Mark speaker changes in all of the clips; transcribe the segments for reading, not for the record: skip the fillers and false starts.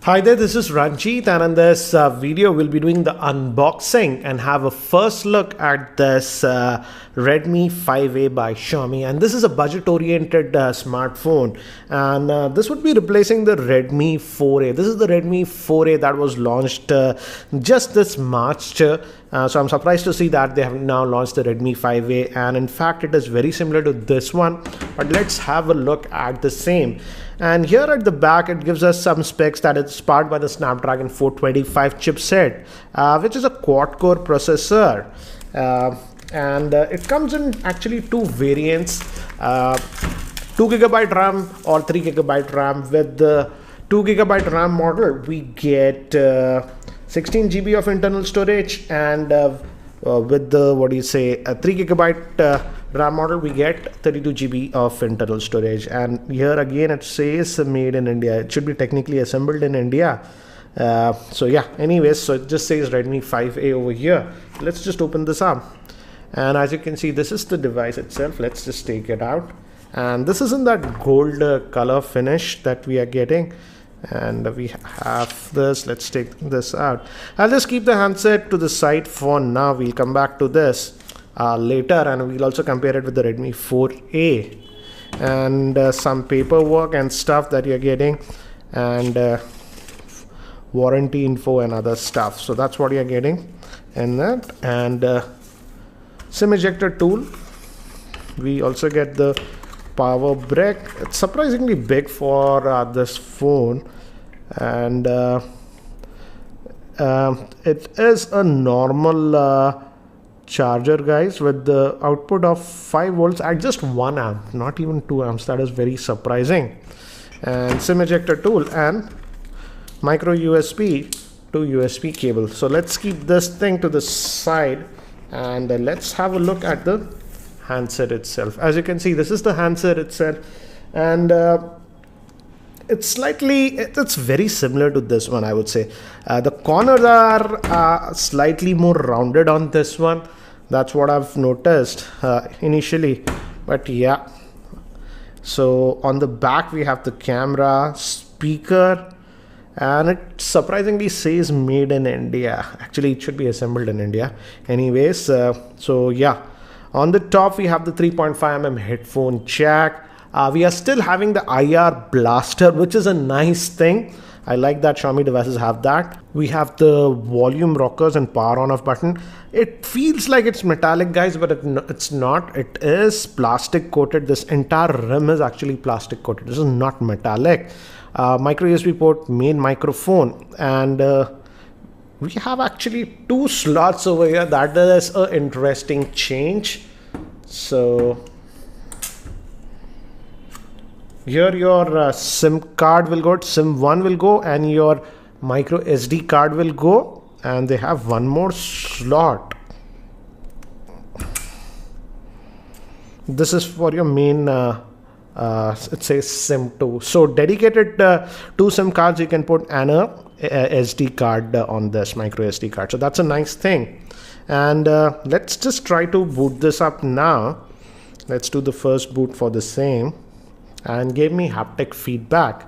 Speaker 1: Hi there, this is Ranjit, and in this video we'll be doing the unboxing and have a first look at this Redmi 5A by Xiaomi. And this is a budget oriented smartphone, and this would be replacing the Redmi 4A. This is the Redmi 4A that was launched just this March. So I'm surprised to see that they have now launched the Redmi 5A, and in fact it is very similar to this one, but let's have a look at the same. And here at the back it gives us some specs that it's powered by the Snapdragon 425 chipset, which is a quad-core processor, and it comes in actually two variants, 2GB RAM or 3GB RAM. With the 2GB RAM model we get 16GB of internal storage, and with the a 3GB RAM model we get 32GB of internal storage. And here again it says made in India. It should be technically assembled in India. So yeah, anyways, so it just says Redmi 5A over here. Let's just open this up, and as you can see, this is the device itself. Let's just take it out, and this is in that gold color finish that we are getting. And we have this. Let's take this out. I'll just keep the handset to the side for now. We'll come back to this later, and we'll also compare it with the Redmi 4A, and some paperwork and stuff that you're getting, and warranty info and other stuff. So that's what you're getting in that. And SIM ejector tool. We also get the power brick. It's surprisingly big for this phone, and it is a normal charger, guys, with the output of 5 volts at just 1 amp, not even 2 amps. That is very surprising. And SIM ejector tool and micro USB to USB cable. So let's keep this thing to the side, and let's have a look at the handset itself. As you can see, this is the handset itself, and it's very similar to this one, I would say. The corners are slightly more rounded on this one. That's what I've noticed initially, but yeah. So on the back we have the camera, speaker, and it surprisingly says made in India. Actually it should be assembled in India. Anyways, so yeah. On the top we have the 3.5mm headphone jack. We are still having the IR blaster, which is a nice thing. I like that Xiaomi devices have that. We have the volume rockers and power on off button. It feels like it's metallic, guys, but it's not. It is plastic coated. This entire rim is actually plastic coated. This is not metallic. Micro USB port, main microphone, and we have actually 2 slots over here. That is an interesting change. So here your SIM card will go, SIM 1 will go, and your micro SD card will go, and they have one more slot. This is for your main it says SIM 2. So dedicated 2 SIM cards you can put, and a SD card on this micro SD card. So that's a nice thing. And let's just try to boot this up now. Let's do the first boot for the same, and gave me haptic feedback.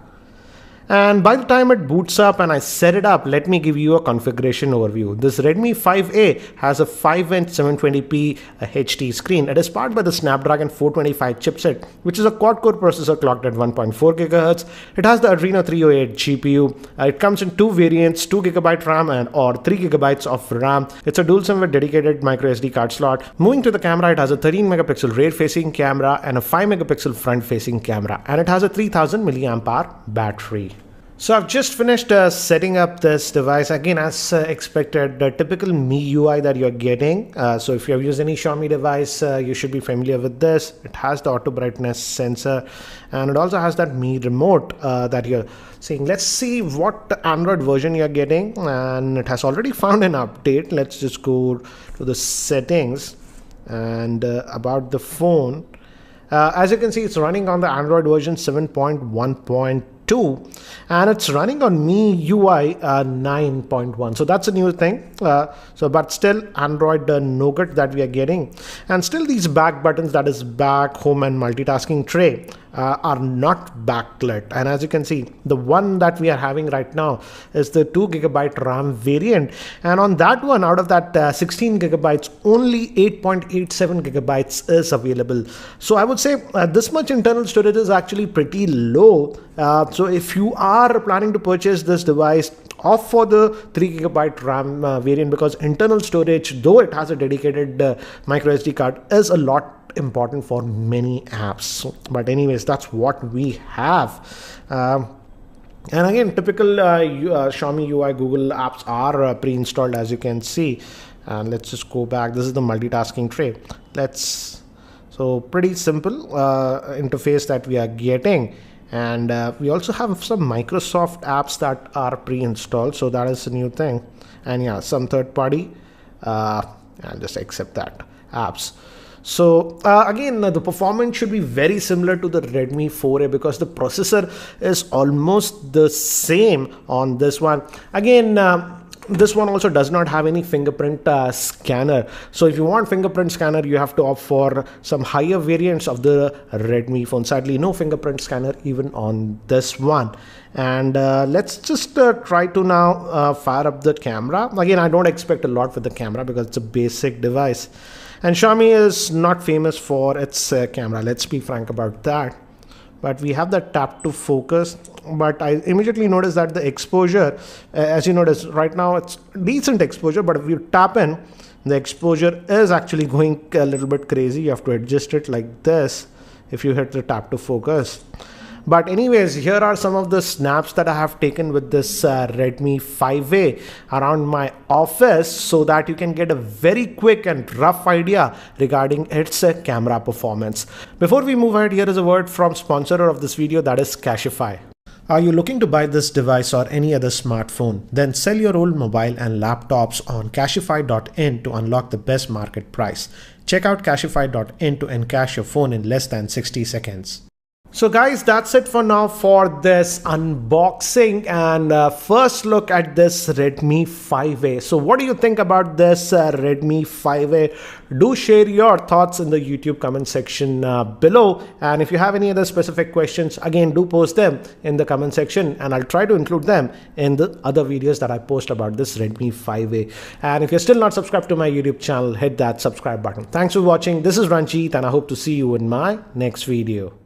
Speaker 1: And by the time it boots up and I set it up, let me give you a configuration overview. This Redmi 5A has a 5-inch 720p HD screen. It is powered by the Snapdragon 425 chipset, which is a quad-core processor clocked at 1.4 GHz. It has the Adreno 308 GPU. It comes in 2 variants, 2GB RAM or 3GB of RAM. It's a dual SIM with dedicated micro SD card slot. Moving to the camera, it has a 13-megapixel rear-facing camera and a 5-megapixel front-facing camera, and it has a 3000 mAh battery. So I've just finished setting up this device. Again, as expected, the typical MIUI that you're getting. So if you have used any Xiaomi device, you should be familiar with this. It has the auto brightness sensor, and it also has that Mi remote that you're seeing. Let's see what Android version you're getting, and it has already found an update. Let's just go to the settings and about the phone. As you can see, it's running on the Android version 7.1.2, and it's running on MIUI 9.1. So that's a new thing. But still Android Nougat that we are getting, and still these back buttons, that is back, home, and multitasking tray. are not backlit. And as you can see, the one that we are having right now is the 2GB RAM variant, and on that one, out of that 16 gigabytes, only 8.87 gigabytes is available. So I would say this much internal storage is actually pretty low. So if you are planning to purchase this device, opt for the 3GB RAM variant, because internal storage, though it has a dedicated micro SD card, is a lot important for many apps. But anyways, that's what we have. And again, typical Xiaomi UI Google apps are pre-installed, as you can see. And let's just go back. This is the multitasking tray. So pretty simple interface that we are getting. And we also have some Microsoft apps that are pre-installed, so that is a new thing. And yeah, some third-party, I'll just accept that, apps. So again, the performance should be very similar to the Redmi 4A, because the processor is almost the same on this one. Again, this one also does not have any fingerprint scanner. So if you want fingerprint scanner, you have to opt for some higher variants of the Redmi phone. Sadly, no fingerprint scanner even on this one. And let's just try to now fire up the camera. Again, I don't expect a lot with the camera because it's a basic device. And Xiaomi is not famous for its camera. Let's be frank about that. But we have the tap to focus, but I immediately noticed that the exposure, as you notice right now, it's decent exposure, but if you tap in, the exposure is actually going a little bit crazy. You have to adjust it like this if you hit the tap to focus. But anyways, here are some of the snaps that I have taken with this Redmi 5A around my office, so that you can get a very quick and rough idea regarding its camera performance. Before we move ahead, here is a word from sponsor of this video, that is Cashify. Are you looking to buy this device or any other smartphone? Then sell your old mobile and laptops on Cashify.in to unlock the best market price. Check out Cashify.in to encash your phone in less than 60 seconds. So guys, that's it for now for this unboxing and first look at this Redmi 5A. So what do you think about this Redmi 5A? Do share your thoughts in the YouTube comment section below. And if you have any other specific questions, again, do post them in the comment section and I'll try to include them in the other videos that I post about this Redmi 5A. And if you're still not subscribed to my YouTube channel, hit that subscribe button. Thanks for watching. This is Ranjit and I hope to see you in my next video.